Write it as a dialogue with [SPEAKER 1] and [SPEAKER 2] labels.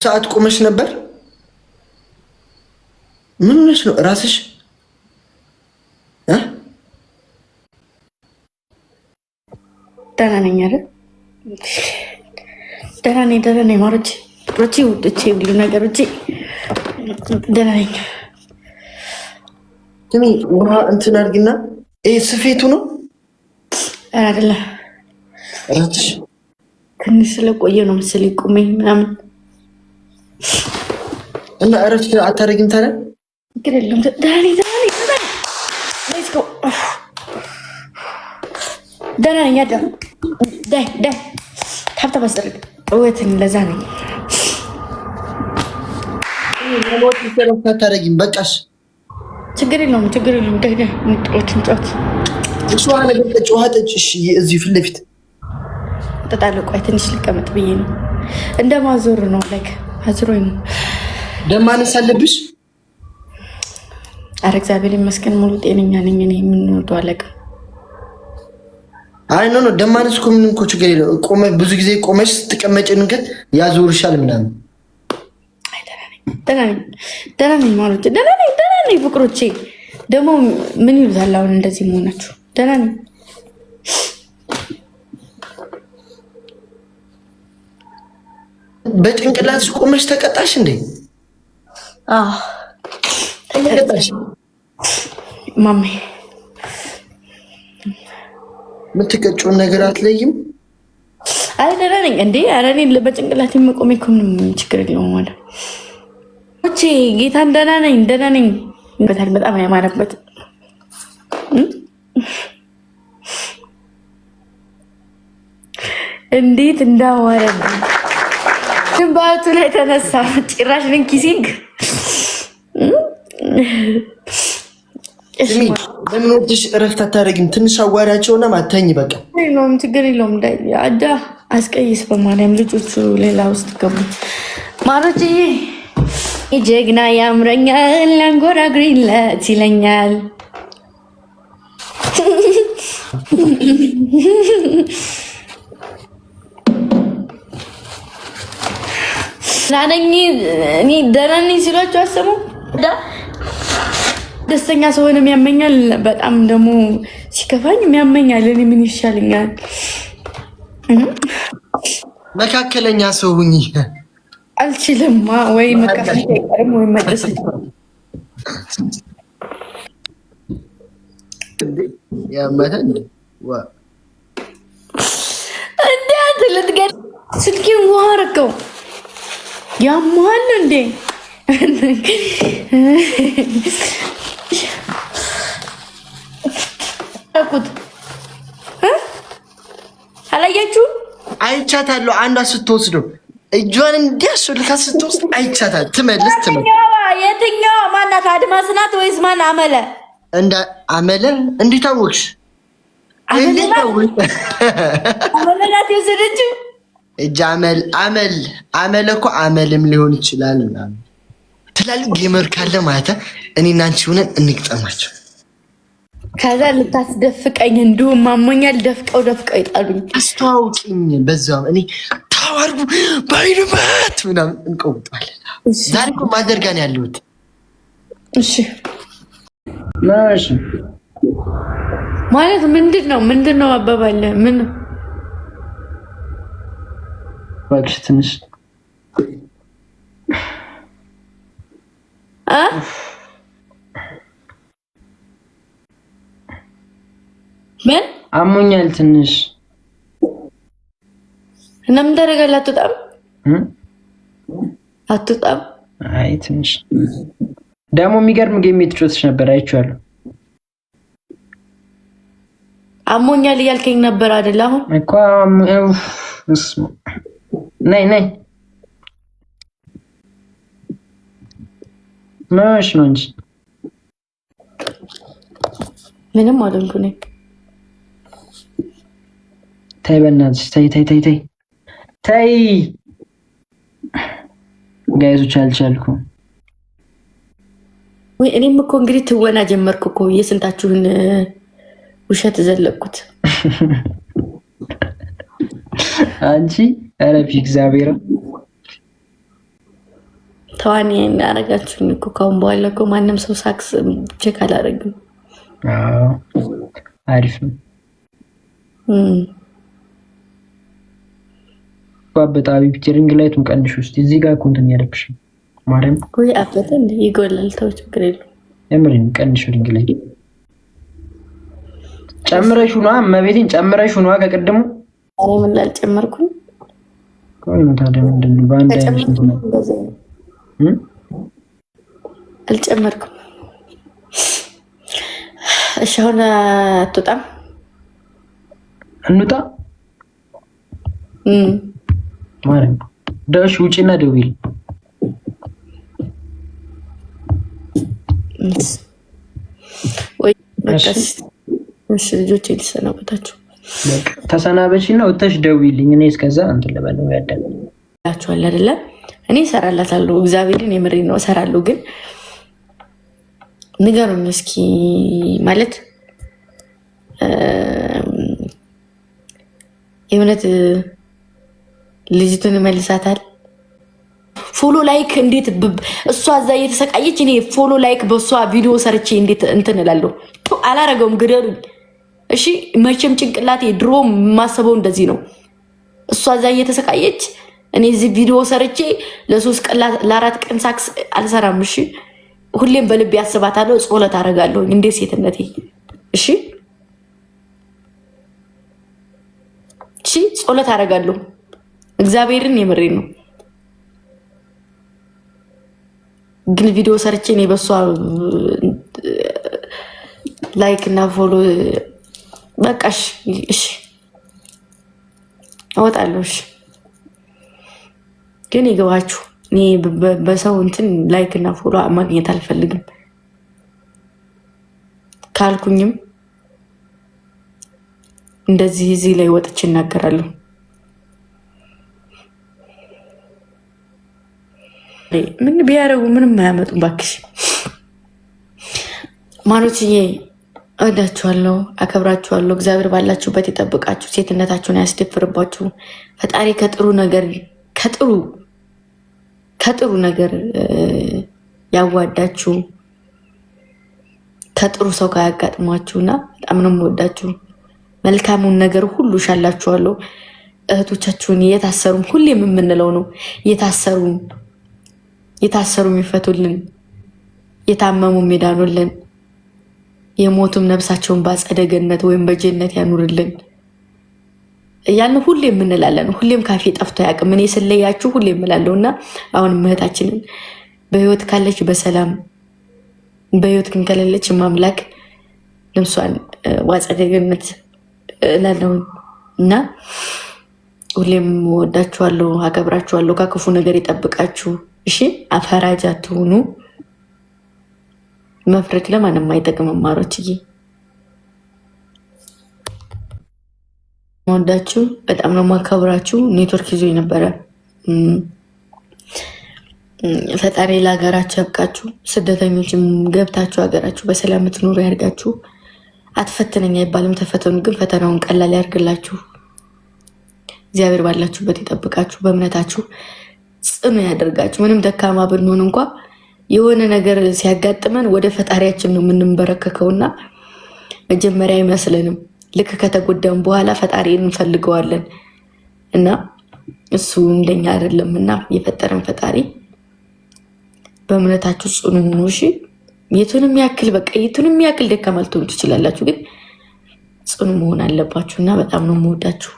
[SPEAKER 1] ሰዓት ቆመሽ ነበር? ምን ሆነሽ ነው ራስሽ?
[SPEAKER 2] ደህና ነኝ አይደል? ደህና ነኝ ማሮቼ፣ ፍቅሮቼ፣ ውዶቼ፣ ሁሉ ነገሮቼ ደህና ነኝ።
[SPEAKER 1] ስሚ ውሃ እንትን አድርጊና፣ ይሄ ስፌቱ ነው
[SPEAKER 2] አይደለም?
[SPEAKER 1] ራስሽ
[SPEAKER 2] ትንሽ ስለቆየ ነው መሰለኝ ቆመኝ ምናምን
[SPEAKER 1] እና እረፍት አታደርጊም ታዲያ?
[SPEAKER 2] ችግር የለም። ደህና ነኝ። ደህና ነኝ። ያዳም ዳይ ታብታ ባስደርግ ወትን ለዛ ነኝ።
[SPEAKER 1] እረፍት አታደርጊም? በቃሽ።
[SPEAKER 2] ችግር የለውም። ዳይ እንጫወት።
[SPEAKER 1] ውሃ ነገር ጠጪ፣ ውሃ ጠጪ። እሺ እዚህ ፊት ለፊት
[SPEAKER 2] እጠጣለሁ። ቆይ ትንሽ ልቀመጥ ብዬ ነው። እንደማዞር ነው ላይክ አዝሮኝ ነው።
[SPEAKER 1] ደም ማነስ አለብሽ?
[SPEAKER 2] ኧረ እግዚአብሔር ይመስገን ሙሉ ጤነኛ ነኝ። እኔ የምንወደው አለቃ
[SPEAKER 1] አይ ኖ ደም ማነስ እኮ ምንም እኮ ችግር የለውም። ቆመ ብዙ ጊዜ ቆመሽ ስትቀመጭ እንግዲህ ያዞርሻል ምናምን።
[SPEAKER 2] አይ ደህና ነኝ ማለት ደህና ነኝ ፍቅሮቼ። ደግሞ ምን ይሉታል አሁን እንደዚህ መሆናችሁ? ደህና ነኝ።
[SPEAKER 1] በጭንቅላትሽ ቆመሽ ተቀጣሽ እንዴ? ተቀጣሽ
[SPEAKER 2] ማሜ።
[SPEAKER 1] የምትቀጭውን ነገር አትለይም?
[SPEAKER 2] አይ ደህና ነኝ እንዴ። ኧረ እኔ በጭንቅላት መቆሜ እኮ ምንም ችግር የለውም ማለት ኦቼ። ጌታን ደህና ነኝ። በጣም ያማረበት እንዴት እንዳዋረብኝ ግንባቱ ላይ ተነሳ። ጭራሽ ምን ኪሲንግ
[SPEAKER 1] ለምን ወድሽ እረፍት አታደርጊም? ትንሽ አዋሪያቸውና ማተኝ በቃ
[SPEAKER 2] ችግር የለውም። አዳ አስቀይስ በማርያም ልጆቹ ሌላ ውስጥ ገቡ። ማሮችዬ ጀግና ያምረኛል፣ አንጎራጉሪለት ይለኛል። እኔ ደህና ነኝ ሲሏቸው አሰሙ። ደስተኛ ሰውንም ያመኛል፣ በጣም ደግሞ ሲከፋኝ ያመኛል። እኔ ምን ይሻለኛል?
[SPEAKER 1] መካከለኛ ሰው ሁኚ።
[SPEAKER 2] አልችልማ። ወይ መከፋት አይቀርም ወይ መደሰት።
[SPEAKER 1] ያመተን
[SPEAKER 2] እንዴ አንተ ልትገል ስልኬን ውሃ አደረገው። ያሟል እንዴ? አላያችሁም?
[SPEAKER 1] አይቻታለሁ። አንዷ ስትወስደው እጇን እንዲያስልካ ስትወስድ አይቻታል። ትመልስ
[SPEAKER 2] የትኛዋ ማናት? አድማስ ናት ወይስ ማን? አመለ
[SPEAKER 1] እንደ አመለ እንዴት አወቅሽ?
[SPEAKER 2] አመለ ናት የወሰደችው።
[SPEAKER 1] እጅ አመል እኮ አመልም ሊሆን ይችላል ምናምን ትላልቅ ጌመር ካለ ማለት እኔና አንቺ ሆነን እንግጠማቸው።
[SPEAKER 2] ከዛ ልታስደፍቀኝ እንዲሁም ማሞኛል። ደፍቀው ይጣሉኝ።
[SPEAKER 1] አስተዋውቂኝ በዛው እኔ ታዋርቡ ባይንባት ምናምን እንቀውጣለን። ዛሬ እኮ ማዘርጋ ነው ያለሁት።
[SPEAKER 2] እሺ ማለት ምንድን ነው አባባለ ምን
[SPEAKER 1] እባክሽ ትንሽ
[SPEAKER 2] ምን
[SPEAKER 3] አሞኛል ትንሽ
[SPEAKER 2] እና ምን ታደርጋለህ? አትወጣም?
[SPEAKER 3] አይ ትንሽ ደግሞ የሚገርም ጌም የተጫወተች ነበር አይቼዋለሁ።
[SPEAKER 2] አሞኛል እያልከኝ ነበር አይደል? አሁን
[SPEAKER 3] እኮ ነይ ማሽ ነው እንጂ
[SPEAKER 2] ምንም አልሆንኩ ነኝ።
[SPEAKER 3] ተይ በእናትሽ ተይ ጋይዞች አልቻልኩም።
[SPEAKER 2] ወይ እኔም እኮ እንግዲህ ትወና ጀመርኩ እኮ የስንታችሁን ውሸት ዘለቅኩት።
[SPEAKER 3] አንቺ አረፊ እግዚአብሔር
[SPEAKER 2] ተዋኒ ያደረጋችሁኝ እኮ ካሁን በኋላ እኮ ማንም ሰው ሳክስ ቼክ አላደርግም።
[SPEAKER 3] አሪፍ ነው። በጣም ፒክቸሪንግ ላይ ቀንሽ ውስጥ እዚህ ጋር ኮንተን ያለብሽ ማርያም
[SPEAKER 2] ወይ አበተ እንደ ይጎላል። ተው ችግር የለውም።
[SPEAKER 3] የምሬን ቀንሽ ሪንግ ላይ ጨምረሽ ነው መቤቴን ጨምረሽ ነው ከቀደሙ
[SPEAKER 2] አሬ ምን ላልጨመርኩኝ
[SPEAKER 3] ቆይ ነው ታዲያ ምንድን ነው ባንድ አይነት ነው
[SPEAKER 2] አልጨመርኩም። እሺ አሁን አትወጣም?
[SPEAKER 3] እንውጣ ማርያም ዳሽ ውጪና ደውል
[SPEAKER 2] ወይ በቃሽ። እሺ ልጆቼ ልሰናበታችሁ።
[SPEAKER 3] በቃ ተሰናበችና ወጥተሽ ደውይልኝ። እኔ እስከዛ እንትን ልበለው ያዳላችኋል
[SPEAKER 2] አይደለ? እኔ እሰራላታለሁ። እግዚአብሔርን የምሬን ነው እሰራለሁ። ግን ንገሩኝ እስኪ ማለት የእውነት ልጅቱን መልሳታል? ፎሎ ላይክ እንዴት እሷ እዛ እየተሰቃየች እኔ ፎሎ ላይክ በእሷ ቪዲዮ ሰርቼ እንዴት እንትን እላለሁ? አላረገውም። ግደሉኝ እሺ። መቼም ጭንቅላቴ ድሮ የማስበው እንደዚህ ነው። እሷ እዛ እየተሰቃየች እኔ እዚህ ቪዲዮ ሰርቼ ለ3 ቀን ለ4 ቀን ሳክስ አልሰራም። እሺ ሁሌም በልቤ ያስባታለሁ፣ ጸሎት አደርጋለሁ እንደ ሴትነቴ። እሺ እሺ ጸሎት አደርጋለሁ። እግዚአብሔርን የምሬን ነው። ግን ቪዲዮ ሰርቼ እኔ በሷ ላይክ እና ፎሎ በቃሽ። እሺ አወጣለሁ። እሺ ግን ይገባችሁ፣ እኔ በሰው እንትን ላይክ እና ፎሎ ማግኘት አልፈልግም። ካልኩኝም እንደዚህ እዚህ ላይ ወጥቼ እናገራለሁ። ምን ቢያደርጉ ምንም አያመጡም። ባክሽ ማኖችዬ እወዳችኋለሁ፣ አከብራችኋለሁ። እግዚአብሔር ባላችሁበት ይጠብቃችሁ፣ ሴትነታችሁን ያስደፍርባችሁ። ፈጣሪ ከጥሩ ነገር ያዋዳችሁ፣ ከጥሩ ሰው ጋር ያጋጥሟችሁና በጣም ነው የምወዳችሁ። መልካሙን ነገር ሁሉ ሻላችኋለሁ። እህቶቻችሁን የታሰሩም ሁሌም የምንለው ነው የታሰሩ የሚፈቱልን፣ የታመሙ የሚዳኑልን፣ የሞቱም ነፍሳቸውን በአጸደ ገነት ወይም በጀነት ያኑርልን እያልን ሁሌ የምንላለን። ሁሌም ካፌ ጠፍቶ አያውቅም። እኔ ስለያችሁ ሁሌ የምላለሁ እና አሁን እህታችንን በህይወት ካለች በሰላም በህይወት ግን ከሌለች ማምላክ ነፍሷን በአጸደ ገነት እላለሁ እና ሁሌም ወዳችኋለሁ፣ አከብራችኋለሁ። ከክፉ ነገር ይጠብቃችሁ። እሺ አፈራጅ አትሁኑ። መፍረድ ለማንም አይጠቅምም። ማሮችዬ ወዳችሁ በጣም ነው ማከብራችሁ። ኔትወርክ ይዞ የነበረ ፈጣሪ ለሀገራችሁ ያብቃችሁ። ስደተኞችም ገብታችሁ ሀገራችሁ በሰላም ትኖሩ ያድርጋችሁ። አትፈትነኝ አይባልም፣ ተፈተኑ። ግን ፈተናውን ቀላል ያድርግላችሁ። እግዚአብሔር ባላችሁበት ይጠብቃችሁ፣ በእምነታችሁ ጽኑ ያደርጋችሁ። ምንም ደካማ ብንሆን እንኳ የሆነ ነገር ሲያጋጥመን ወደ ፈጣሪያችን ነው የምንበረከከውና መጀመሪያ አይመስለንም። ልክ ከተጎዳም በኋላ ፈጣሪ እንፈልገዋለን እና እሱ እንደኛ አይደለም እና የፈጠረን ፈጣሪ በእምነታችሁ ጽኑ ሁኑ። እሺ የቱንም ያክል ደካማ ልትሆኑ ትችላላችሁ፣ ግን ጽኑ መሆን አለባችሁ እና በጣም ነው የምወዳችሁ።